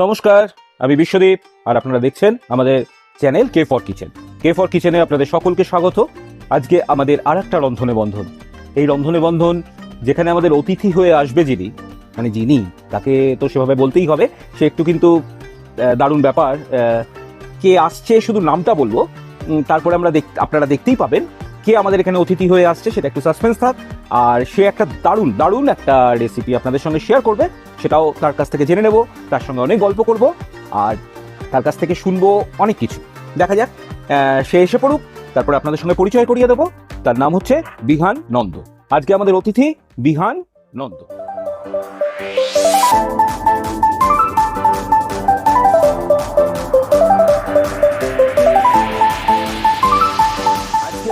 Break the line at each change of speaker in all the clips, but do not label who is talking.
নমস্কার, আমি বিশ্বদীপ আর আপনারা দেখছেন আমাদের channel K for kitchen. K for কিচেনে আপনাদের সকলকে স্বাগত। আজকে আমাদের আরেকটা রন্ধনে বন্ধন। এই রন্ধনে বন্ধন যেখানে আমাদের অতিথি হয়ে আসবে যিনি তাকে তো সেভাবে বলতেই হবে, সে একটু কিন্তু দারুণ ব্যাপার। কে আসছে শুধু নামটা বলবো, তারপরে আপনারা দেখতেই পাবেন কে আমাদের এখানে অতিথি হয়ে আসছে, সেটা একটু সাসপেন্স থাক। আর সে একটা দারুণ একটা রেসিপি আপনাদের সঙ্গে শেয়ার করবে, সেটাও তার কাছ থেকে জেনে নেব, তার সঙ্গে অনেক গল্প করব আর তার কাছ থেকে শুনবো অনেক কিছু। দেখা যাক সে এসে পড়ুক, তারপরে আপনাদের সঙ্গে পরিচয় করিয়ে দেবো। তার নাম হচ্ছে বিহান নন্দ। আজকে আমাদের অতিথি বিহান নন্দ।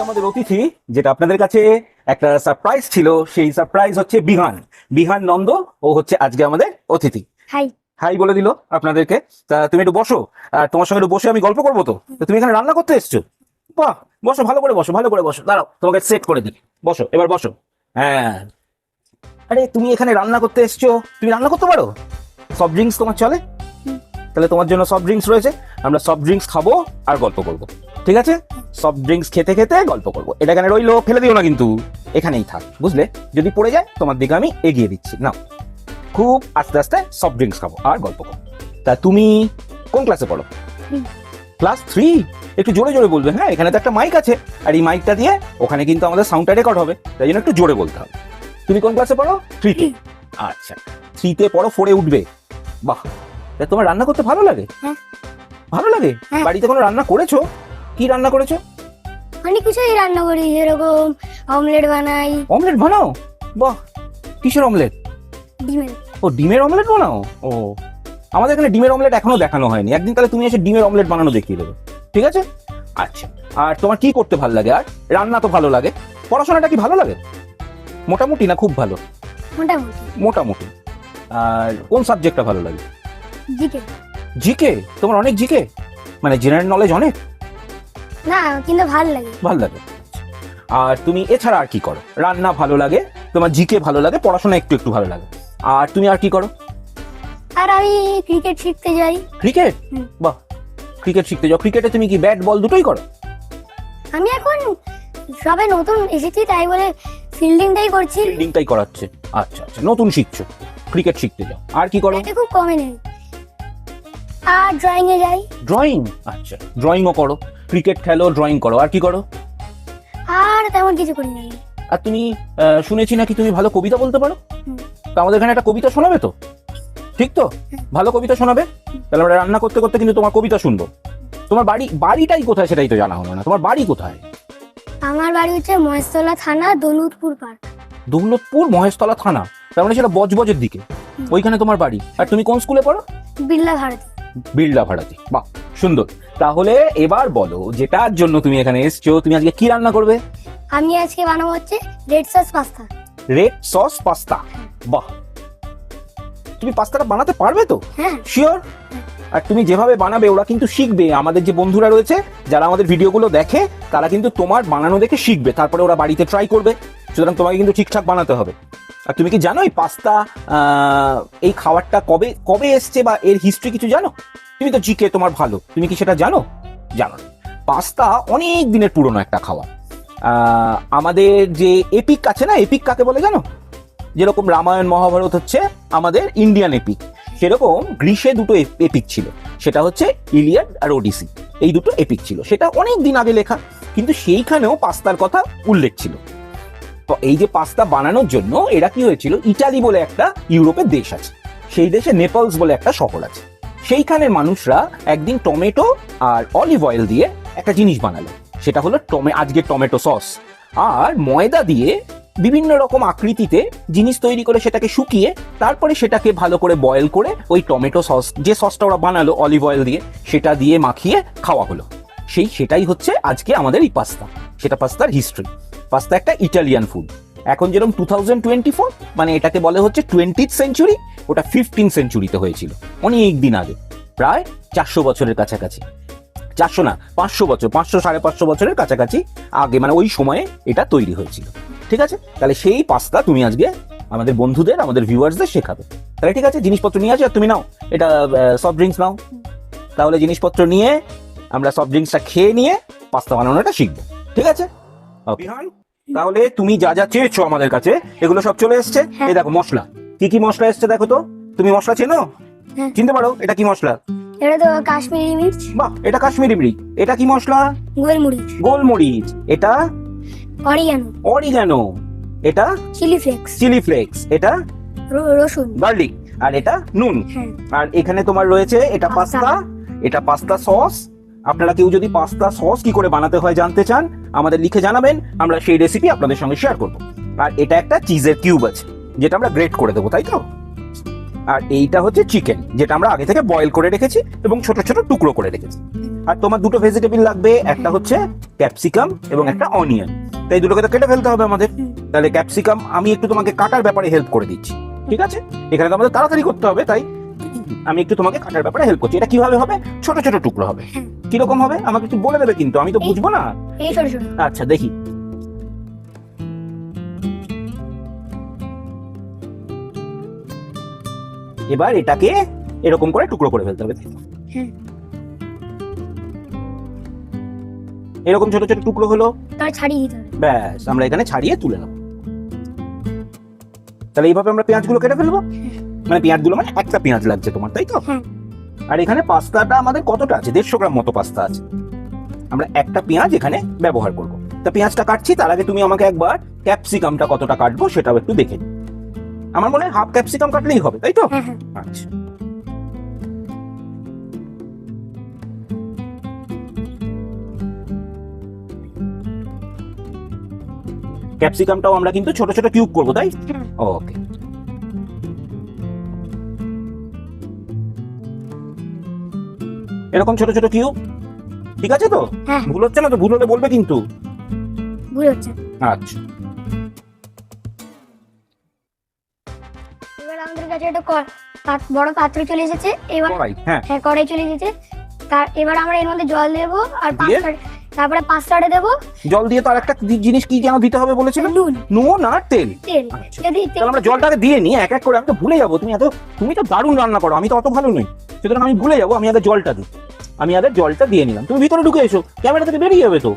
আমাদের অতিথি, যেটা আপনাদের কাছে একটা সারপ্রাইজ ছিল, সেই সারপ্রাইজ হচ্ছে বিহান নন্দ। ও হচ্ছে আজকে আমাদের অতিথি। হাই বলে দিল আপনাদেরকে। তা তুমি একটু বসো, আর তোমার সঙ্গে একটু বসে আমি গল্প করবো। তো তুমি এখানে রান্না করতে এসছো? বাহ, বসো, ভালো করে বসো। দাঁড়াও, তোমাকে সেট করে দিই। বসো, এবার বসো। হ্যাঁ, আরে তুমি এখানে রান্না করতে এসছো, তুমি রান্না করতে পারো? সফট ড্রিঙ্কস তোমার চলে? তাহলে তোমার জন্য সফট ড্রিঙ্কস রয়েছে। আমরা সফট ড্রিঙ্কস খাবো আর গল্প করবো, ঠিক আছে? সফট ড্রিঙ্কস খেতে খেতে গল্প করবো। এটা এখানে রইলো, ফেলে দিও না কিন্তু, এখানেই থাক, বুঝলে? যদি পড়ে যায় তোমার দিকে আমি এগিয়ে দিচ্ছি। নাও, খুব আস্তে আস্তে সফট ড্রিঙ্কস খাবো আর গল্প করবো। তা তুমি কোন ক্লাসে পড়ো? ক্লাস 3। একটু জোরে জোরে বলবে, হ্যাঁ? এখানে তো একটা মাইক আছে, আর এই মাইকটা দিয়ে ওখানে কিন্তু আমাদের সাউন্ডটা রেকর্ড হবে, তাই জন্য একটু জোরে বলতে হবে। তুমি কোন ক্লাসে পড়ো? 3-তে। আচ্ছা, 3-তে পড়ো, 4-এ উঠবে। বাহ, তোমার রান্না করতে ভালো লাগে? ভালো লাগে। বাড়িতে কোনো রান্না করেছো? কি রান্না করেছো?
অনেক কিছুই রান্না করি, যেরকম অমলেট বানাই।
অমলেট বানাও? বাহ, কিসের অমলেট?
ডিমের।
ও, ডিমের অমলেট বানাও? ও, আমাদের এখানে ডিমের অমলেট এখনো দেখানো হয়নি। একদিন তাহলে তুমি এসে ডিমের অমলেট বানানো দেখিয়ে দেবে, ঠিক আছে? আচ্ছা, আর তোমার কি করতে ভালো লাগে? আর রান্না তো ভালো লাগে। পড়াশোনাটা কি ভালো লাগে? মোটামুটি না খুব ভালো? মোটামুটি। আর কোন সাবজেক্টটা ভালো লাগে?
জিকে।
জিকে? তোমার অনেক জিকে, মানে জেনারেল নলেজ অনেক?
না, কিন্তু ভালো লাগে।
ভালো লাগে। আর তুমি এছাড়া আর কি করো? রান্না ভালো লাগে, তোমার জিকে ভালো লাগে, পড়াশোনা একটু ভালো লাগে, আর তুমি আর কি করো?
আর আমি ক্রিকেট শিখতে যাই।
ক্রিকেট? বাহ, ক্রিকেট শিখতে যাও। ক্রিকেটে তুমি কি ব্যাট বল দুটোই করো?
আমি এখন সবে নতুন এসেছি, তাই বলে ফিল্ডিংটাই করছি।
ফিল্ডিংটাই করাচ্ছে? আচ্ছা, নতুন শিখছো, ক্রিকেট শিখতে যাও। আর কি করো?
এটা খুব কমে নেই। আর ড্রয়িং এ যাই।
ড্রয়িং? আচ্ছা, ড্রয়িংও করো, ক্রিকেট খেলো, ড্রয়িং করো। আর কি করো?
আর তেমন কিছু করি না।
আর তুমি শুনেছি নাকি তুমি ভালো কবিতা বলতে পারো? তো আমাদের এখানে একটা কবিতা শোনাবে তো? ঠিক তো? ভালো কবিতা শোনাবে, তাহলে আমরা রান্না করতে করতে কিন্তু তোমার কবিতা শুনবো। তোমার বাড়িটাই কোথায় সেটাই তো জানা হলো না। তোমার বাড়ি কোথায়?
আমার বাড়ি হচ্ছে মহেশতলা থানা, দৌলতপুর পার্ক।
দৌলতপুর, মহেশতলা থানা, তার মানে সেটা বজবজের দিকে, ওইখানে তোমার বাড়ি। আর তুমি কোন স্কুলে পড়ো? বিড়লা ভাড়াতি। বাহ, সুন্দর। তাহলে এবার বলো, যেটার জন্য তুমি এখানে এসছো, তুমি আজকে কি রান্না করবে?
আমি আজকে বানাবো হচ্ছে red sauce pasta.
Red sauce pasta? বাহ, তুমি পাস্তাটা বানাতে পারবে তো?
হ্যাঁ,
শিওর? আর তুমি যেভাবে বানাবে ওরা কিন্তু শিখবে। আমাদের যে বন্ধুরা রয়েছে, যারা আমাদের ভিডিওগুলো দেখে, তারা কিন্তু তোমার বানানো দেখে শিখবে, তারপরে ওরা বাড়িতে ট্রাই করবে। সুতরাং তোমাকে কিন্তু ঠিকঠাক বানাতে হবে। আর তুমি কি জানো এই পাস্তা, এই খাবারটা কবে এসছে বা এর হিস্ট্রি কিছু জানো? তুমি তো জিকে তোমার ভালো, তুমি কি সেটা জানো? জানো না। পাস্তা অনেক দিনের পুরনো একটা খাবার। আমাদের যে এপিক আছে না, এপিক কাকে বলে জানো? যেরকম রামায়ণ মহাভারত হচ্ছে আমাদের ইন্ডিয়ান এপিক, সেরকম গ্রীসে দুটো এপিক ছিল। সেটা হচ্ছে ইলিয়াড আর ওডিসি। এই দুটো এপিক ছিল, সেটা অনেক দিন আগে লেখা, কিন্তু সেইখানেও পাস্তার কথা উল্লেখ ছিল। তো এই যে পাস্তা বানানোর জন্য এরা কি হয়েছিল, ইটালি বলে একটা ইউরোপের দেশ আছে, সেই দেশে নেপলস বলে একটা শহর আছে, সেইখানের মানুষরা একদিন টমেটো আর অলিভ অয়েল দিয়ে একটা জিনিস বানালো। সেটা হলো আজকে টমেটো সস। আর ময়দা দিয়ে বিভিন্ন রকম আকৃতিতে জিনিস তৈরি করে সেটাকে শুকিয়ে তারপরে সেটাকে ভালো করে বয়েল করে ওই টমেটো সস, যে সসটা ওরা বানালো অলিভ অয়েল দিয়ে, সেটা দিয়ে মাখিয়ে খাওয়া হলো। সেটাই হচ্ছে আজকে আমাদের এই পাস্তা। সেটা পাস্তার হিস্ট্রি। পাস্তা একটা ইটালিয়ান ফুড। এখন যেরকম 2024, মানে এটাকে বলে হচ্ছে 20th সেঞ্চুরি, ওটা 15th সেঞ্চুরিতে হয়েছিল, অনেক দিন আগে, প্রায় 400 বছরের কাছাকাছি। 400 না, 500 বছর, 500-550 বছরের কাছাকাছি আগে, মানে ওই সময়ে এটা তৈরি হয়েছিল। ঠিক আছে, তাহলে সেই পাস্তা তুমি আজকে আমাদের বন্ধুদের, আমাদের ভিউয়ার্সদের শেখাবে। তাহলে ঠিক আছে, জিনিসপত্র নিয়ে আসি আর তুমি নাও এটা সফট ড্রিঙ্কস নাও। তাহলে জিনিসপত্র নিয়ে আমরা সফট ড্রিঙ্কসটা খেয়ে নিয়ে পাস্তা বানানোটা শিখবো, ঠিক আছে? বিহান, তাহলে তুমি যা যা চেয়েছো আমাদের কাছে এগুলো সব চলে এসছে।
হ্যাঁ।
এই দেখো মশলা, কি কি মশলা এসছে দেখো তো। তুমি মশলা চেনো?
হ্যাঁ।
চিনতে পারো এটা কি মশলা?
এটা তো কাশ্মীরি মির্চ,
বাহ, এটা কাশ্মীরি মিরিচ। এটা কি মশলা?
গোলমরিচ,
গোলমরিচ। এটা
অরিগানো,
অরিগানো। এটা
চিলি ফ্লেক্স,
চিলি ফ্লেক্স। এটা
রসুন।
গার্লিক। আর এটা নুন।
হ্যাঁ।
আর এখানে তোমার রয়েছে এটা
পাস্তা।
পাস্তা, এটা পাস্তা সস। আপনারা কেউ যদি পাস্তা সস কি করে বানাতে হয় জানতে চান, আমাদের লিখে জানাবেন, আমরা সেই রেসিপি আপনাদের সঙ্গে শেয়ার করব। আর এটা একটা চিজের কিউব আছে, যেটা আমরা গ্রেট করে দেবো, তাই তো? আর এইটা হচ্ছে চিকেন, যেটা আমরা আগে থেকে বয়েল করে রেখেছি এবং ছোট ছোট টুকরো করে রেখেছি। আর তোমার দুটো ভেজিটেবল লাগবে, একটা হচ্ছে ক্যাপসিকাম এবং একটা অনিয়ন। তাই দুটোকে তো কেটে ফেলতে হবে আমাদের। তাহলে ক্যাপসিকাম আমি একটু তোমাকে কাটার ব্যাপারে হেল্প করে দিচ্ছি, ঠিক আছে? এখানে তো আমাদের তাড়াতাড়ি করতে হবে, তাই আমি একটু তোমাকে কাটার ব্যাপারে হেল্প করছি। এটা কিভাবে হবে? ছোট ছোট টুকরো হবে। কিরকম হবে আমাকে একটু বলে দেবে, কিন্তু আমি তো বুঝবো না।
এই ছোট ছোট।
আচ্ছা দেখি। এবার এটাকে এরকম করে টুকরো করে ফেলতে হবে, তাই তো?
হ্যাঁ।
এরকম ছোট ছোট টুকরো হলো,
তার ছাড়িয়ে দিতে হবে।
ব্যাস আমরা এখানে ছাড়িয়ে তুলে নেব। তাহলে এইভাবে আমরা পেঁয়াজগুলো কেটে ফেলবো। মানে পেঁয়াজগুলো মানে একটা পেঁয়াজ লাগছে তোমার, তাই তো?
হ্যাঁ।
আর এখানে পাস্তাটা আমাদের কতটা আছে? 150 গ্রাম মতো পাস্তা আছে। আমরা একটা পেঁয়াজ এখানে ব্যবহার করব। তা পেঁয়াজটা কাটছি, তার আগে তুমি আমাকে একবার ক্যাপসিকামটা কতটা কাটবো সেটাও একটু দেখে নিই। আমার মনে হয় হাফ ক্যাপসিকাম কাটলেই হবে, তাই তো?
হ্যাঁ হ্যাঁ।
আচ্ছা। ক্যাপসিকামটাও আমরা কিন্তু ছোট ছোট কিউব করবো, তাই?
হ্যাঁ।
ওকে। এরকম ছোট ছোট কিউব, ঠিক আছে তো?
হ্যাঁ।
ভুল হচ্ছে না তো? ভুল হলে বলবে কিন্তু।
ভুল হচ্ছে।
আচ্ছা।
এবার আমাদের কাছে একটা বড় পাত্র চলে এসেছে। এবার
কড়াই, হ্যাঁ।
হ্যাঁ, কড়াই চলে এসেছে। এবার আমরা এর মধ্যে জল দেবো আর
দিয়ে?
তারপরে পাস্তাটা দেবো।
জল দিয়ে তো আরেকটা জিনিস কি যেন দিতে হবে বলেছিলাম?
নুন,
নুন আর তেল।
তেল।
আচ্ছা।
যদি
তাহলে আমরা জলটাকে দিয়ে নিই এক এক করে। আমি তো ভুলে যাবো। তুমি তো দারুণ রান্না করো, আমি তো অত ভালো নই, সুতরাং আমি ভুলে যাবো। আমি আগে জলটা দিই। আমি আগে জলটা দিয়ে নিলাম। তুমি ভিতরে ঢুকে এসো, ক্যামেরা থেকে বেরিয়ে যাবে তো।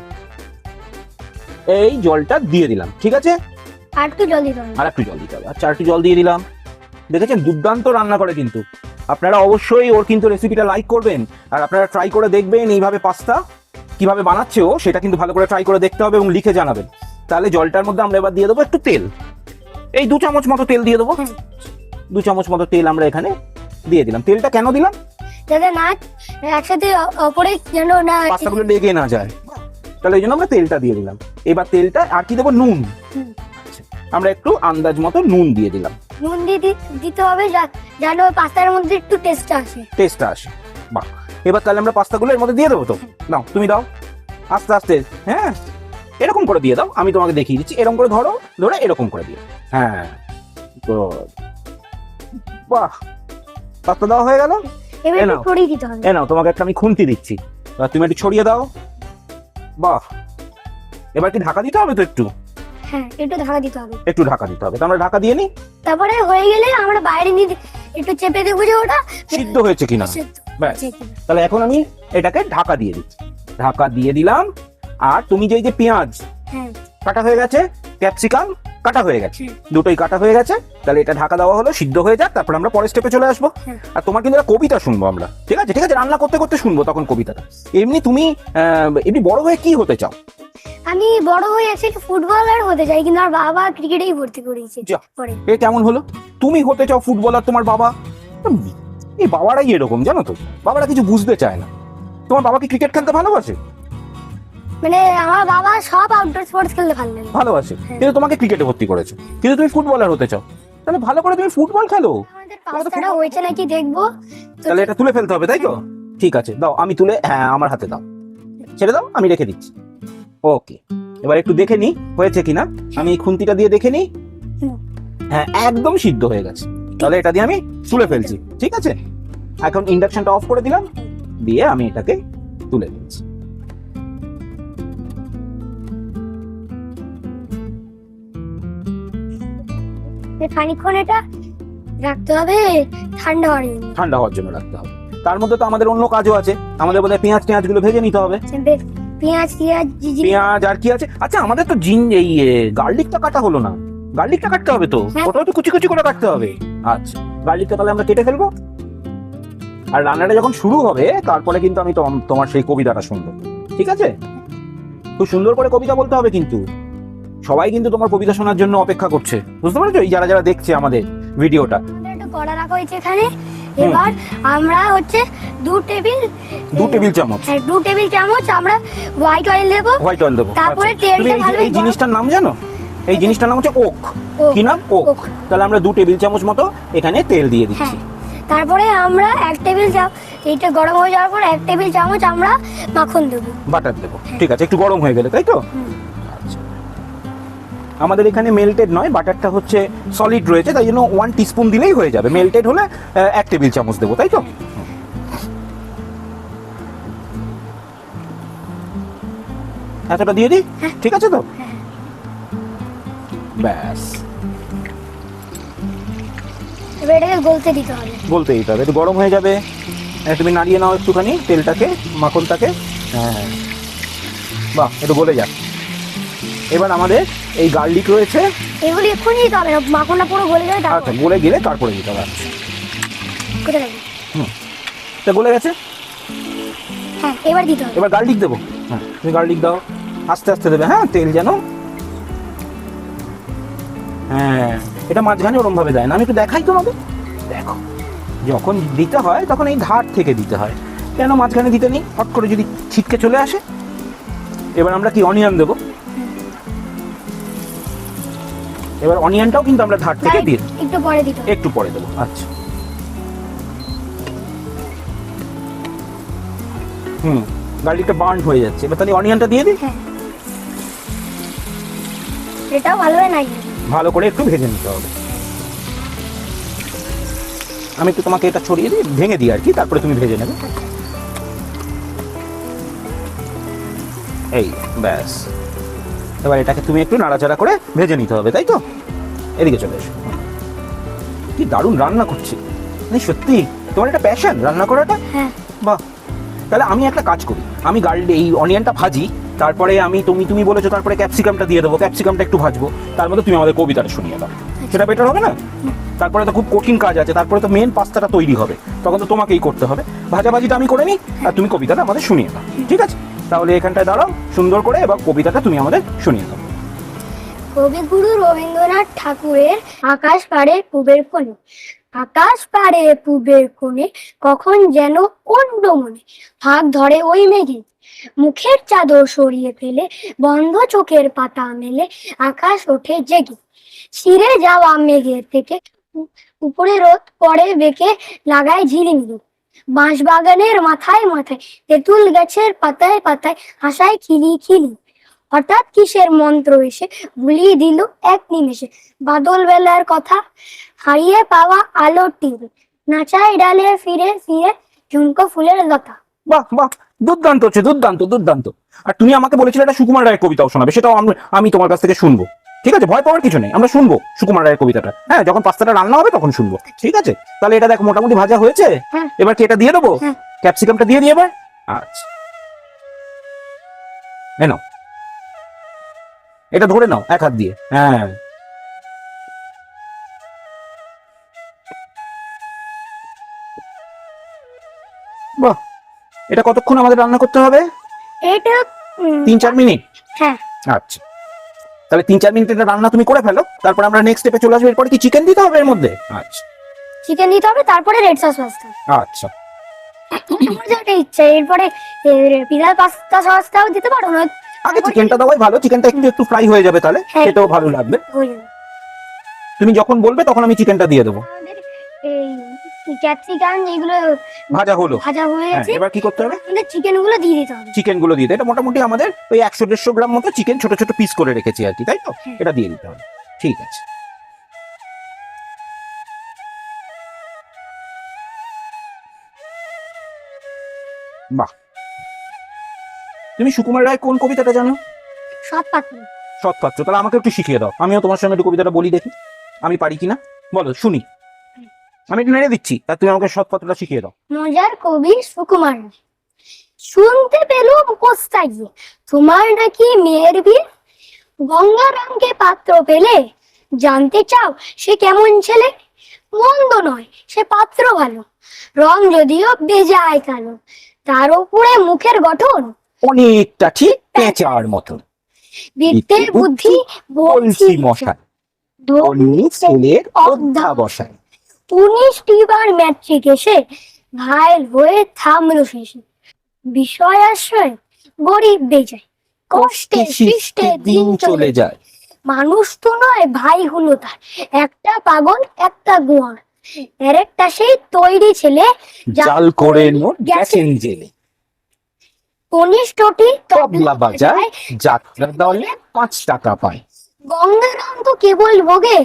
এই জলটা দিয়ে দিলাম, ঠিক আছে?
আর একটু জল দিতে হবে।
আর একটু জল দিতে হবে। আচ্ছা, আর একটু জল দিয়ে দিলাম। দেখেছেন, দুর্দান্ত রান্না করে কিন্তু। আপনারা অবশ্যই ওর কিন্তু রেসিপিটা লাইক করবেন, আর আপনারা ট্রাই করে দেখবেন এইভাবে পাস্তা কিভাবে বানাচ্ছে ও, সেটা কিন্তু ভালো করে ট্রাই করে দেখতে হবে এবং লিখে জানাবেন। তাহলে জলটার মধ্যে আমরা এবার দিয়ে দেবো একটু তেল। এই 2 চামচ মতো তেল দিয়ে দেবো। 2 চামচ মতো তেল আমরা এখানে দিয়ে দিলাম। তেলটা কেন দিলাম?
যাতে না একসাথে ওপরে যেন না
পাস্তাগুলো লেগে না যায়, তাহলে এই জন্য আমরা তেলটা দিয়ে দিলাম। এবার তেলটা আর কি দেবো? নুন।
হুম।
আচ্ছা, আমরা একটু আন্দাজ মতো নুন দিয়ে দিলাম।
নুন দিয়ে দিতে হবে যেন পাস্তার মধ্যে একটু টেস্ট আসে।
টেস্টটা আসে। বাহ, এবার তাহলে আমরা পাস্তাগুলো এর মধ্যে দিয়ে দেবো তো? নাও তুমি দাও, আস্তে আস্তে। হ্যাঁ, এরকম করে দিয়ে দাও। আমি তোমাকে দেখিয়ে দিচ্ছি। এরকম করে ধরে এরকম করে দিও। হ্যাঁ, গুড। বাহ, পাস্তা দাও হয়ে গেল।
এবার
এ
একটু
নাও।
ছড়িয়ে দিতে হবে।
নাও, তোমাকে একটা আমি খুন্তি দিচ্ছি, এবার তুমি একটু ছড়িয়ে দাও। বাহ, এবার কি ঢাকা দিতে হবে তো?
হ্যাঁ, একটু ঢাকা দিতে হবে।
একটু ঢাকা দিতে হবে। তো আমরা ঢাকা দিয়ে নিই।
তারপরে হয়ে গেলে আমরা বাইরে নিয়ে একটু চেপে দেখবো যে ওটা
সিদ্ধ হয়েছে কিনা।
সেদ্ধ
ব্যাস।
হয়েছে কিনা।
তাহলে এখন আমি এটাকে ঢাকা দিয়ে দিচ্ছি। ঢাকা দিয়ে দিলাম। আর তুমি যে পেঁয়াজ
হ্যাঁ।
কাটা হয়ে গেছে, ক্যাপসিকাম কাটা হয়ে গেছে, দুটোই কাটা হয়ে গেছে। তাহলে এটা ঢাকা দেওয়া হলো, সিদ্ধ হয়ে যাক, তারপর আমরা পরের স্টেপে চলে আসবো।
হ্যাঁ।
আর তোমার কিন্তু একটা কবিতা শুনবো আমরা, ঠিক আছে? ঠিক আছে, রান্না করতে করতে শুনবো তখন কবিতাটা। এমনি তুমি এমনি বড় হয়ে কি হতে চাও?
আমি বড় হয়ে অ্যাকচুয়ালি ফুটবলার হতে চাই, কিন্তু আমার বাবা ক্রিকেটেই ভর্তি করেছে
যা।
পরে।
এ কেমন হলো? তুমি হতে চাও ফুটবলার, তোমার বাবা? এই বাবারাই এরকম, জানো তো, বাবারা কিছু বুঝতে চায় না। তোমার বাবা কি ক্রিকেট খেলতে ভালোবাসে?
মানে আমার বাবা সব আউটডোর স্পোর্টস খেলতে ভালো লাগে।
ভালোবাসে,
হ্যাঁ।
কিন্তু তোমাকে ক্রিকেটে ভর্তি করেছে, কিন্তু তুমি ফুটবলার হতে চাও। তাহলে ভালো করে তুমি ফুটবল খেলো।
আমাদের পাস্তাটা হয়েছে নাকি দেখবো। তো
তাহলে এটা তুলে ফেলতে হবে, তাই তো? ঠিক আছে, দাও, আমি তুলে, হ্যাঁ আমার হাতে দাও, ছেড়ে দাও, আমি রেখে দিচ্ছি। ওকে, এবার একটু দেখে নি হয়েছে কিনা। আমি এই খুন্তিটা দিয়ে দেখে নি।
হুম।
হ্যাঁ, একদম সিদ্ধ হয়ে গেছে। তাহলে এটা দিয়ে আমি তুলে ফেলছি, ঠিক আছে? এখন ইন্ডাকশনটা অফ করে দিলাম, দিয়ে আমি এটাকে তুলে ফেলছি।
খানিকক্ষণ এটা রাখতে হবে ঠান্ডা হওয়ার জন্য।
ঠান্ডা হওয়ার জন্য রাখতে হবে। তার মধ্যে তো আমাদের অন্য কাজও আছে, আমাদের বোধহয় পেঁয়াজ গুলো ভেজে নিতে হবে।
পেঁয়াজ
পেঁয়াজ আর কি আছে, আচ্ছা আমাদের তো এই গার্লিকটা কাটা হলো না, গার্লিকটা কাটতে হবে তো,
হ্যাঁ।
ওটাও তো কুচি কুচি করে কাটতে হবে। আচ্ছা গার্লিকটা তাহলে আমরা কেটে ফেলবো, আর রান্নাটা যখন শুরু হবে তারপরে কিন্তু আমি তোমার সেই কবিতাটা শুনবো, ঠিক আছে? খুব সুন্দর করে কবিতা বলতে হবে কিন্তু, সবাই কিন্তু তোমার কবিতা শোনার জন্য অপেক্ষা করছে, বুঝতে পারছো? এই যারা যারা দেখছে আমাদের ভিডিওটা।
একটু কড়া রাখা হয়েছে এখানে। এবার আমরা হচ্ছে 2 টেবিল
চামচ
হ্যাঁ 2 টেবিল চামচ আমরা হোয়াইট অয়েল দেবো।
হোয়াইট অয়েল দেবো।
তারপরে
আচ্ছা।
তেলটা
তুমি
ভালো
এই জিনিসটার নাম জানো? এই জিনিসটার নাম হচ্ছে ওক।
ওক।
কি নাম? ওক।
ওক।
তাহলে আমরা 2 টেবিল চামচ মতো এখানে তেল দিয়ে দিচ্ছি।
হ্যাঁ তারপরে আমরা 1 টেবিল চামচ, এটা গরম হয়ে যাওয়ার পর 1 টেবিল চামচ আমরা মাখন দেবো,
বাটার দেবো। ঠিক আছে, একটু গরম হয়ে গেলে, তাই তো? আচ্ছা। আমাদের এখানে মেল্টেড নয়, বাটারটা হচ্ছে সলিড রয়েছে, তাই জন্য 1 টিস্পুন দিলেই হয়ে যাবে। মেল্টেড হলে 1 টেবিল চামচ দেবো, তাই তো? এতটা দিয়ে দিই, ঠিক আছে তো? ব্যাস,
এবার এটাকে গলতে দিতে হবে।
বলতে দিতে হবে, একটু গরম হয়ে যাবে। তুমি নাড়িয়ে নাও একটুখানি তেলটাকে, মাখনটাকে। হ্যাঁ বাহ, একটু গলে যাক। এবার আমাদের এই গার্লিক রয়েছে,
এগুলি এক্ষুনি দিতে হবে না, মাখনটা পুরো গলে যাবে তারপর।
আচ্ছা গলে গেলে তারপরে দিতে হবে। আচ্ছা
কোথায় রাখবি?
তা গলে গেছে,
হ্যাঁ এবার দিতে হবে।
এবার গার্লিক দেবো। হ্যাঁ তুমি গার্লিক দাও, আস্তে আস্তে দেবে, হ্যাঁ তেল যেন, হ্যাঁ এটা মাঝখানে ওরম ভাবে দেয় না, আমি একটু দেখাই তোমাকে। দেখো যখন দিতে হয় তখন এই ধার থেকে দিতে হয়, কেন মাঝখানে দিতে নেই? হট করে যদি ছিটকে চলে আসে। এবার আমরা কি অনিয়ন দেবো, এবার অনিয়নটাও কিন্তু আমরা ধার থেকে দিয়ে
একটু পরে দিতে হবে।
একটু পরে দেবো। আচ্ছা গার্লিকটা বার্ন হয়ে যাচ্ছে, এবার তাহলে অনিয়নটা দিয়ে দিই।
হ্যাঁ এটাও ভালোভাবে নাই,
ভালো করে একটু ভেজে নিতে হবে। আমি একটু তোমাকে এটা ছড়িয়ে দিই, ভেঙে দিই আর কি, তারপরে তুমি ভেজে নেবে। এই ব্যাস, এবার এটাকে তুমি একটু নাড়াচাড়া করে ভেজে নিতে হবে, তাই তো? এদিকে চলে এসো। কি দারুণ রান্না করছি, মানে সত্যি তোমার একটা প্যাশন রান্না করাটা।
হ্যাঁ
বাহ, তাহলে আমি একটা কাজ করি, আমি এই অনিয়নটা ভাজি, তারপরে আমি তুমি বলেছো তারপরে ক্যাপসিকামটা দিয়ে দেবো, ক্যাপসিকামটা একটু ভাজবো, তার মধ্যে তুমি আমাদের কবিতাটা শুনিয়ে দাও, সেটা বেটার হবে না? তারপরে তো খুব কঠিন কাজ আছে, তারপরে তো মেন পাস্তাটা তৈরি হবে, তখন তো তোমাকেই করতে হবে। ভাজাভাজিটা আমি করে নিই, আর তুমি কবিতাটা আমাদের শুনিয়ে দাও, ঠিক আছে? তাহলে এখানটায় দাঁড়াও সুন্দর করে, এবং কবিতাটা তুমি আমাদের শুনিয়ে দাও।
কবিগুরু রবীন্দ্রনাথ ঠাকুরের আকাশ পাড়ে পুবের কোণে, আকাশ পাড়ে পুবের কোণে কখন যেন অন্য মনে ভাগ ধরে ওই মেঘে, মুখের চাদর সরিয়ে ফেলে বন্ধ চোখের পাতা মেলে আকাশ ওঠে জেগে, ছিঁড়ে যাওয়া মেঘের থেকে উপরে রোদ পড়ে বেঁকে লাগায় ঝিলিমিলি, বাঁশ বাগানের মাথায় মাথায় তেঁতুল গাছের পাতায় পাতায় হাসায় খিলি খিলি, হঠাৎ কিসের মন্ত্র এসে ভুলিয়ে দিল এক নিমেষে বাদল বেলার কথা, হারিয়ে পাওয়া আলোর তীরে নাচায় ডালে ফিরে ফিরে ঝুমকো ফুলের লতা।
বাহ বাহ, দুর্দান্ত হচ্ছে, দুর্দান্ত দুর্দান্ত। আর তুমি আমাকে বলেছিলে একটা সুকুমার রায়ের কবিতাও শোনাবে, সেটাও আমি তোমার কাছ থেকে শুনবো, ঠিক আছে? ভয় পাওয়ার কিছু নেই, আমরা শুনবো সুকুমার রায়ের কবিতাটা, হ্যাঁ যখন পাস্তাটা রান্না হবে তখন শুনবো, ঠিক আছে? তাহলে এটা দেখো মোটামুটি ভাজা হয়েছে,
হ্যাঁ।
এবার কি এটা দিয়ে দেবো?
হ্যাঁ।
ক্যাপসিকামটা দিয়ে দিই এবার। আচ্ছা নাও, এটা ধরে নাও 1 হাত দিয়ে, হ্যাঁ বাহ। এটা কতক্ষণ আমাদের রান্না করতে হবে?
এটা
3-4 মিনিট।
হ্যাঁ
আচ্ছা তাহলে 3-4 মিনিট এটা রান্না তুমি করে ফেলো, তারপর আমরা নেক্সট স্টেপে চলে আসবো। এরপরে কি চিকেন দিতে হবে এর মধ্যে? আচ্ছা
চিকেন দিতে হবে, তারপরে রেড সস পাস্তা।
আচ্ছা
আমার যেটা ইচ্ছা, এরপরে পিজা পাস্তা সসটাও দিতে পারো না,
আগে চিকেনটা দেওয়াই ভালো, চিকেনটা একটু একটু ফ্রাই হয়ে যাবে, তাহলে
হ্যাঁ।
সেটাও ভালো লাগবে।
হয়ে যাবে।
তুমি যখন বলবে তখন আমি চিকেনটা দিয়ে দেবো।
আমাদের এই ক্যাপসিকাম যেগুলো
ভাজা হলো,
ভাজা হয়ে
হ্যাঁ
গেছে,
এবার কি করতে হবে?
আমাদের চিকেন গুলো দিয়ে দিতে হবে।
চিকেন গুলো দিয়ে দেয়, এটা মোটামুটি আমাদের ওই 100-150 গ্রাম মতো চিকেন ছোট ছোট পিস করে রেখেছি আর কি, তাই তো?
হ্যাঁ।
এটা দিয়ে দিতে হবে, ঠিক আছে। বাহ, তুমি সুকুমার রায় কোন কবিতাটা জানো?
সব পাত্র।
সৎপাত্র, তাহলে আমাকে একটু শিখিয়ে দাও, আমিও তোমার সঙ্গে একটু কবিতাটা বলি, দেখি আমি পারি কিনা, বলো শুনি। আমি একটু নেড়ে দিচ্ছি, আর তুমি আমাকে সৎপথটা শিখিয়ে দাও।
মজার কবি সুকুমার রায়। শুনতে পেলুম পোস্তা গিয়ে তোমার নাকি মেয়ের বিয়ে, গঙ্গারামকে পাত্র পেলে জানতে চাও সে কেমন ছেলে, মন্দ নয় সে পাত্র ভালো, রং যদিও বেজায় কালো, তার উপরে মুখের গঠন
অনেকটা ঠিক পেঁচার মতন।
বিদ্যে বুদ্ধি
বলছি মশাই, ধনী ছেলের অধ্যাবসায়।
19টি বার ম্যাট্রিক এসে ঘায়েল হয়ে থামলো শেষে, বিষয় আশ্রয় গরিব বেজায়, কষ্টে সৃষ্টে দিন চলে
যায়।
মানুষ তো নয় ভাই হলো তার, একটা পাগল একটা গোয়ার, এর একটা সেই তৈরি ছেলে
জাল করে নোট গেছেন জেলে।
19টি
তবলা বাজায়, যাত্রা দলে 5 টাকা পায়।
গঙ্গারাম তো কেবল ভোগে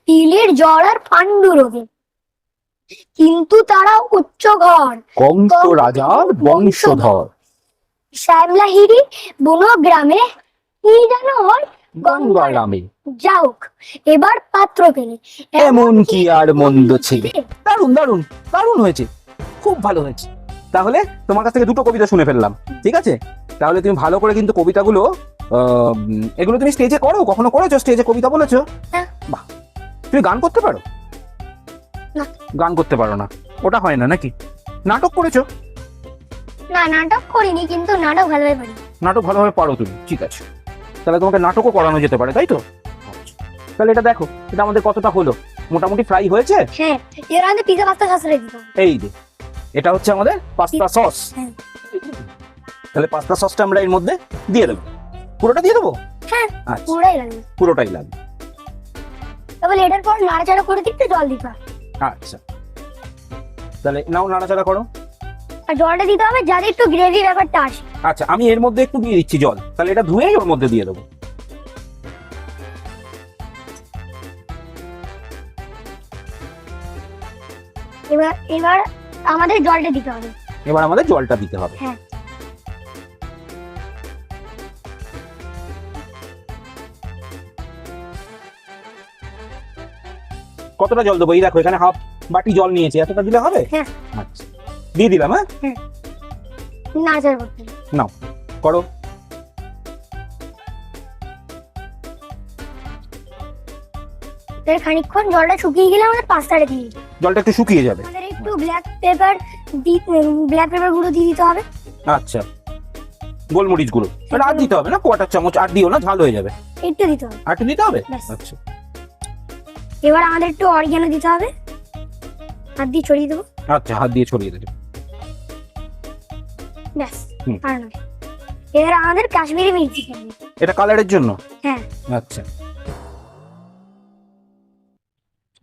তিলের জ্বর আর পাণ্ডু রোগে, কিন্তু তারা উচ্চ ঘর
কংস রাজার বংশধর।
শ্যামলাহিরি বুনো গ্রামে কি যেন হয়
গঙ্গারামে
যাওক এবার পাত্র পেলে,
এমন কি আর মন্দ ছেলে। দারুণ দারুণ দারুণ হয়েছে, খুব ভালো হয়েছে। তাহলে তোমার কাছ থেকে দুটো কবিতা শুনে ফেললাম, ঠিক আছে? তাহলে তুমি ভালো করে কিন্তু কবিতাগুলো এগুলো তুমি স্টেজে করো, কখনো করেছো স্টেজে কবিতা বলেছো?
হ্যাঁ।
বাহ, তুমি গান করতে পারো?
না।
গান করতে পারো না, ওটা হয় না নাকি? নাটক করেছো?
না, নাটক করিনি, কিন্তু নাটক ভালোভাবে পারি।
নাটক ভালোভাবে পারো তুমি, ঠিক আছে। তাহলে তোমাকে নাটকও করানো যেতে পারে, তাই তো? তাহলে এটা দেখো, এটা আমাদের কতটা হলো, মোটামুটি ফ্রাই হয়েছে।
হ্যাঁ, এর আগে পিজা পাস্তা সাসরে দিতাম।
এই যে এটা হচ্ছে আমাদের পাস্তা সস।
হ্যাঁ।
তাহলে পাস্তা সসটা আমরা এর মধ্যে দিয়ে দেবো, পুরোটা দিয়ে দেবো?
হ্যাঁ,
আচ্ছা,
পুরাই লাগবে।
পুরোটাই লাগবে।
তাহলে এটার পর নাড়াচাড়া করে দিতে জল দিতে হবে।
আচ্ছা, তাহলে নাও নাড়াচাড়া করো।
আর জলটা দিতে হবে যাতে একটু গ্রেভি ব্যাপারটা আসে।
আচ্ছা, আমি এর মধ্যে একটু দিয়ে দিচ্ছি জল, তাহলে এটা ধুয়েই ওর মধ্যে দিয়ে দেবো।
এবার আমাদের জলটা দিতে হবে।
এবার আমাদের জলটা দিতে হবে।
হ্যাঁ।
কতটা জল দেবো? এই দেখো এখানে হাফ বাটি জল নিয়েছি, এতটা দিলে হবে?
হ্যাঁ।
আচ্ছা, দিয়ে দিলাম। হ্যাঁ,
নাড়াচাড়া করতে হবে।
নাও করো।
এর খানিকক্ষণ জলটা শুকিয়ে গেলে আমাদের পাস্তাটা দিয়ে দিতে হবে।
জলটা একটু শুকিয়ে যাবে।
আমাদের একটু ব্ল্যাক পেপার গুঁড়ো দিয়ে দিতে হবে।
আচ্ছা, গোলমরিচ গুঁড়ো এটা আর দিতে হবে না, 1/4 চামচ। আর দিও না, ঝাল হয়ে যাবে।
একটু দিতে হবে।
আর একটু দিতে হবে।
ব্যাস।
আচ্ছা,
এবার আমাদের একটু অরিগ্যানো দিতে হবে, হাত দিয়ে ছড়িয়ে দেবো।
আচ্ছা, হাত দিয়ে ছড়িয়ে দেবে।
ব্যাস।
হুম।
আর নয়, এবার আমাদের কাশ্মীরি মির্চি খাবে।
এটা কালারের জন্য?
হ্যাঁ।
আচ্ছা,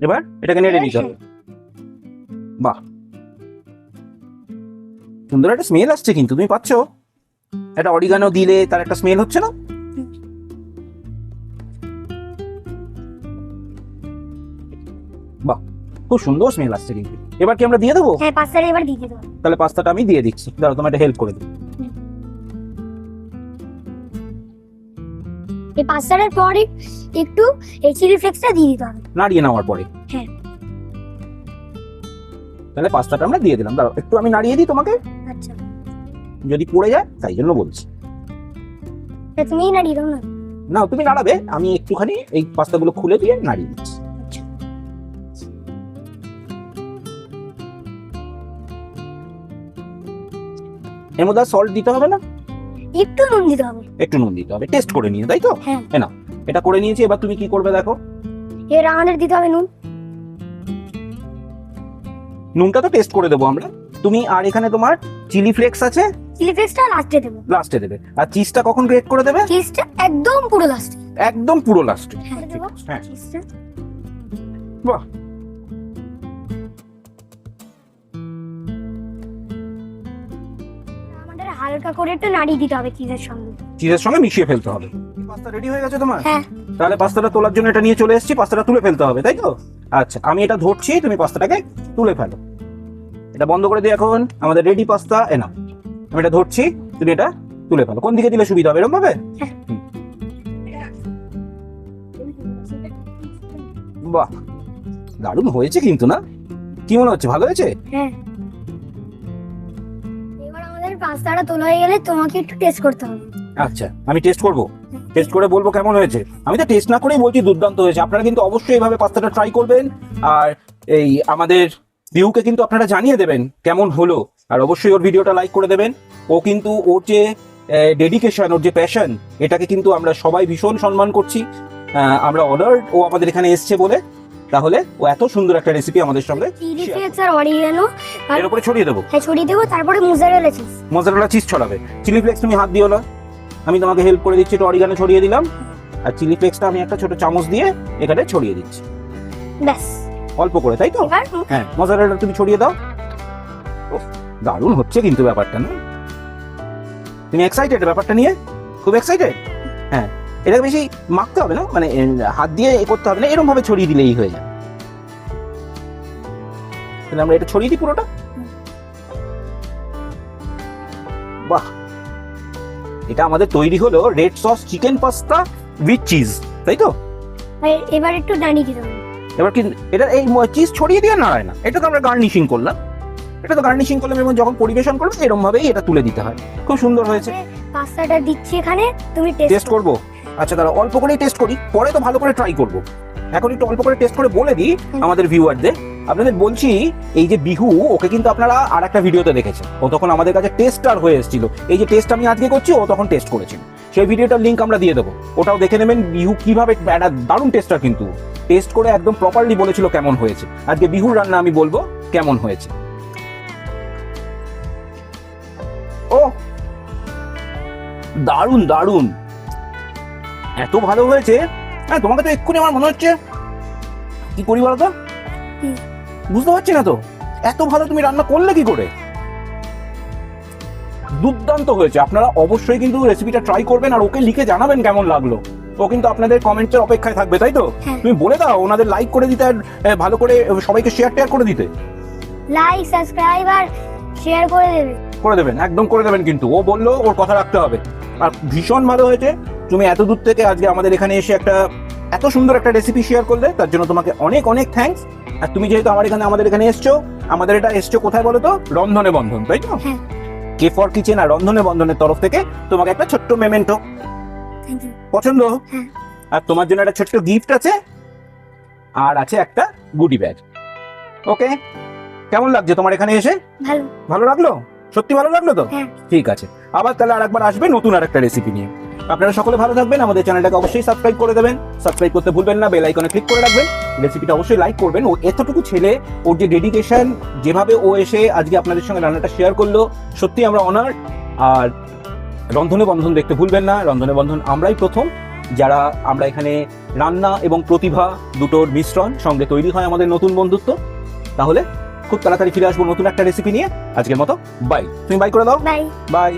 এবার এটাকে নেড়ে নিতে হবে। বাহ, সুন্দর একটা স্মেল আসছে, কিন্তু তুমি পাচ্ছো? এটা অরিগানো দিলে তার একটা স্মেল হচ্ছে না? বাহ, খুব সুন্দর স্মেল আসছে কিন্তু। এবার কি আমরা দিয়ে দেবো?
হ্যাঁ, পাস্তাটা এবার দিয়ে দেবো।
তাহলে পাস্তাটা আমি দিয়ে দিচ্ছি, দাঁড়াও তোমার একটা হেল্প করে দিই।
এই পাস্তাটার পরে একটু এই চিলি ফ্লেক্সটা দিয়ে দিতে হবে।
নাড়িয়ে নেওয়ার পরে?
হ্যাঁ।
তাহলে পাস্তাটা আমরা দিয়ে দিলাম, দাঁড়াও একটু আমি নাড়িয়ে দিই তোমাকে,
আচ্ছা,
যদি পড়ে যায় তাই জন্য বলছি।
তা তুমিই নাড়িয়ে দাও না।
না, তুমি নাড়াবে, আমি একটুখানি এই পাস্তাগুলো খুলে দিয়ে নাড়িয়ে দিচ্ছি।
আচ্ছা।
এর মধ্যে সল্ট দিতে হবে না?
একটু নুন দিতে হবে।
একটু নুন দিতে হবে, টেস্ট করে নিয়ে, তাই তো?
হ্যাঁ।
না, এটা করে নিয়েছি। এবার তুমি কি করবে দেখো।
এবার আমাদের দিতে হবে নুন।
নুনটা তো টেস্ট করে দেবো আমরা। তুমি আর এখানে তোমার চিলি ফ্লেক্স আছে,
চিলি ফ্লেক্সটা লাস্টে দেবো।
লাস্টে দেবে। আর চিজটা কখন গ্রেট করে দেবে?
চিজটা একদম পুরো লাস্টে।
একদম পুরো লাস্টে।
হ্যাঁ, দেবো
হ্যাঁ।
চিজটা।
বাহ,
আমাদের হালকা করে একটু নাড়িয়ে দিতে হবে চিজের সঙ্গে।
চিজের সঙ্গে মিশিয়ে ফেলতে হবে। পাস্তা রেডি হয়ে গেছে তোমার?
হ্যাঁ।
তাহলে পাস্তাটা তোলার জন্য এটা নিয়ে চলে এসেছি, পাস্তাটা তুলে ফেলতে হবে, তাই তো? আচ্ছা, আমি এটা ধরছি, তুমি পাস্তাটাকে তুলে ফেলো। এটা বন্ধ করে দিই এখন, আমাদের রেডি পাস্তা। এনা, আমি এটা ধরছি, তুমি এটা তুলে ফেলো। কোন দিকে দিলে সুবিধা হবে, এরকম ভাবে? হুম। বাহ, দারুণ হয়েছে কিন্তু, না? কি মনে হচ্ছে, ভালো হয়েছে?
হ্যাঁ, এবার আমাদের পাস্তাটা তোলা হয়ে গেলে তোমাকে একটু টেস্ট করতে হবে।
আচ্ছা, আমি টেস্ট করব, টেস্ট করে বলবো কেমন হয়েছে। আমি তো টেস্ট না করেই বলছি দুর্দান্ত হয়েছে। আপনারা কিন্তু অবশ্যই এইভাবে পাস্তাটা ট্রাই করবেন, আর এই আমাদের ভিউকে কিন্তু আপনারা জানিয়ে দেবেন কেমন হলো, আর অবশ্যই ওর ভিডিওটা লাইক করে দেবেন। ও কিন্তু ওর যে ডেডিকেশন, ওর যে প্যাশন, এটাকে কিন্তু আমরা সবাই ভীষণ সম্মান করছি। আমরা অনার্ড ও আমাদের এখানে এসছে বলে। তাহলে ও এত সুন্দর একটা রেসিপি আমাদের সঙ্গে
চিলি ফ্লেক্স আর অরিগানো
এর উপরে ছড়িয়ে দেবো।
হ্যাঁ ছড়িয়ে দেবো, তারপরে মোজারেলা চিজ।
মোজারেলা চিজ ছড়াবে। চিলি ফ্লেক্স তুমি হাত দিও না, আমি তোমাকে হেল্প করে দিচ্ছি। একটু অরিগানো ছড়িয়ে দিলাম, আর চিলি ফ্লেক্সটা আমি একটা ছোট চামচ দিয়ে এখানে ছড়িয়ে দিচ্ছি,
ব্যাস
অল্প করে, তাই তো?
এবার
হ্যাঁ, মোজারেলা তুমি ছড়িয়ে দাও। উফ, দারুণ হচ্ছে কিন্তু ব্যাপারটা, না? তুমি এক্সাইটেড ব্যাপারটা নিয়ে? খুব এক্সাইটেড? হ্যাঁ, এটা বেশি মাখতে হবে না, মানে হাত দিয়ে এ করতে হবে না, এরকম ভাবে ছড়িয়ে দিলেই হয়ে যায়। তাহলে আমরা এটা ছড়িয়ে দিই পুরোটা। বাহ, এটা আমাদের তৈরি হলো red sauce chicken pasta with cheese, তাই তো?
এবার একটু ডানি দিতে হবে।
এবার কি এটা এই চিজ ছড়িয়ে দিয়ে নাড়ায় না, এটা তো আমরা গার্নিশিং করলাম। এটা তো গার্নিশিং করলাম এবং যখন পরিবেশন করবো এরকম ভাবেই এটা তুলে দিতে হয়। খুব সুন্দর হয়েছে।
পাস্তাটা দিচ্ছি এখানে, তুমি
টেস্ট
টেস্ট
করবো? আচ্ছা, তাহলে অল্প করেই টেস্ট করি, পরে তো ভালো করে ট্রাই করবো। এখন একটু অল্প করে টেস্ট করে বলে দিই আমাদের ভিউয়ারদের। আপনাদের বলছি, এই যে বিহু, ওকে কিন্তু আপনারা আর একটা ভিডিওতে দেখেছেন, ও তখন আমাদের কাছে টেস্টার হয়ে এসেছিল। এই যে টেস্ট আমি আজকে করছি, ও তখন টেস্ট করেছিল। সেই ভিডিওটার লিঙ্ক আমরা দিয়ে দেবো, ওটাও দেখে নেবেন। বিহু কিভাবে একটা দারুণ টেস্টার, কিন্তু টেস্ট করে একদম প্রপারলি বলেছিল কেমন হয়েছে। আজকে বিহুর রান্না আমি বলবো কেমন হয়েছে। ও দারুণ দারুণ, এত ভালো হয়েছে। হ্যাঁ, তোমাকে তো এক্ষুনি আমার মনে হচ্ছে, কি করি বলো তো? বুঝতে পারছি না তো, এত ভালো তুমি রান্না করলে কি করে? দুর্দান্ত হয়েছে। আপনারা অবশ্যই কিন্তু রেসিপিটা ট্রাই করবেন, আর ওকে লিখে জানাবেন কেমন লাগলো। ও কিন্তু আপনাদের কমেন্টের অপেক্ষায় থাকবে, তাই তো?
হ্যাঁ।
তুমি বলে দাও ওনাদের লাইক করে দিতে, আর ভালো করে সবাইকে শেয়ার করে দিতে।
লাইক, সাবস্ক্রাইব আর শেয়ার করে দেবে।
একদম করে দেবেন, কিন্তু ও বললো ওর কথা রাখতে হবে। আর ভীষণ ভালো হয়েছে, তুমি এত দূর থেকে আজকে আমাদের এখানে এসে একটা এত সুন্দর একটা রেসিপি শেয়ার করলে, তার জন্য তোমাকে অনেক অনেক থ্যাঙ্কস। আর তুমি যেহেতু আমাদের এখানে এসছো, আমাদের এটা এসছো কোথায় বলো তো? রন্ধনে বন্ধন, তাই তো?
হ্যাঁ।
কে ফর কিচেন আর রন্ধনে বন্ধনের তরফ থেকে তোমাকে একটা ছোট্ট মেমেন্টো,
থ্যাংক ইউ।
পছন্দ?
হ্যাঁ।
আর তোমার জন্য একটা ছোট্ট গিফট আছে, আর আছে একটা গুডি ব্যাগ। ওকে, কেমন লাগছে তোমার এখানে এসে?
ভালো।
ভালো লাগলো? সত্যি ভালো লাগলো তো?
হ্যাঁ।
ঠিক আছে, আবার তাহলে আরেকবার আসবে নতুন আরেকটা রেসিপি নিয়ে। আপনারা সকলে ভালো থাকবেন, আমাদের চ্যানেলটাকে অবশ্যই সাবস্ক্রাইব করে দেবেন, সাবস্ক্রাইব করতে ভুলবেন না, বেল আইকনে ক্লিক করে রাখবেন, রেসিপিটা অবশ্যই লাইক করবেন। ও এতটুকু ছেলে, ওর যে ডেডিকেশন, যেভাবে ও এসে আজকে আপনাদের সঙ্গে রান্নাটা শেয়ার করলো, সত্যি আমরা অনার। আর রন্ধনে বন্ধন দেখতে ভুলবেন না, রন্ধনে বন্ধন আমরাই প্রথম যারা আমরা এখানে রান্না এবং প্রতিভা দুটোর মিশ্রণ, সঙ্গে তৈরি হয় আমাদের নতুন বন্ধুত্ব। তাহলে খুব তাড়াতাড়ি ফিরে আসবো নতুন একটা রেসিপি নিয়ে। আজকের মতো বাই। তুমি বাই করে দাও।
বাই।
বাই।